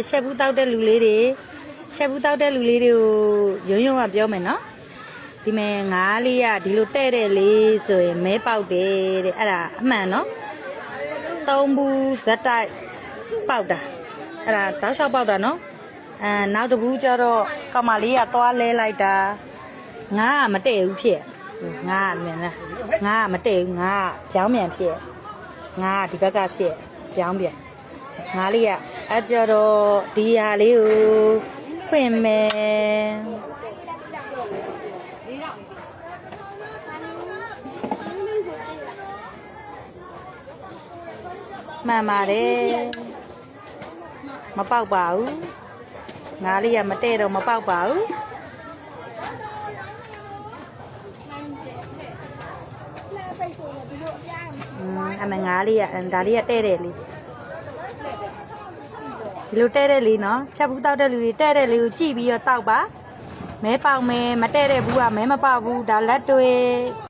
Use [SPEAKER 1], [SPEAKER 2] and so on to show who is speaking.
[SPEAKER 1] ရှက်ဘူးတောက်တဲ့လူလေးတွေရှက်ဘူးတောက်တဲ့လူလေးတွေကိုရုံကပြောမယ်နော်ဒီမဲ့ငါးလေးကဒီလိုတဲ့တဲ့လေးဆိုရင်မဲပေါက်တယ်တဲ့အဲ့ဒါအမှန်နော်သုံးဘူးဇက်တိုက်ပေါက်တာအဲ့ဒါတောက်လျှောက်ပေါက်တာနော်နောက်တစ်ဘူးကျတော့ကောင်မလေးကသွားလဲလိုက်တာငါကမတဲ့ဘူးဖြစ်ငါကမြင်လားငါကမတဲ့ဘူးငါကကြောင်းမြန်ဖြစ်ငါကဒီဘက်ကဖြစ်ကြောင်းပြန်ငါလေးကအကြတော့ဒီဟာလေးကိုဖွင့်မယ်မှန်ပါတယ်မပေါက်ပါဘူးငါလေးကမတဲ့တော့မပေါက်ပါဘူးအမငါလေးကဒါလေးကတဲ့တယ်လေဒီလိုတဲ့တဲ့လေးနော်ချက်ဘူးတောက်တဲ့လူတွေတဲ့တဲ့လေးကိုကြည့်ပြီးတော့တောက်ပါမဲပေါက်မဲမတဲ့တဲ့ဘူးကမဲမပေါက်ဘူးဒါလက်တွေ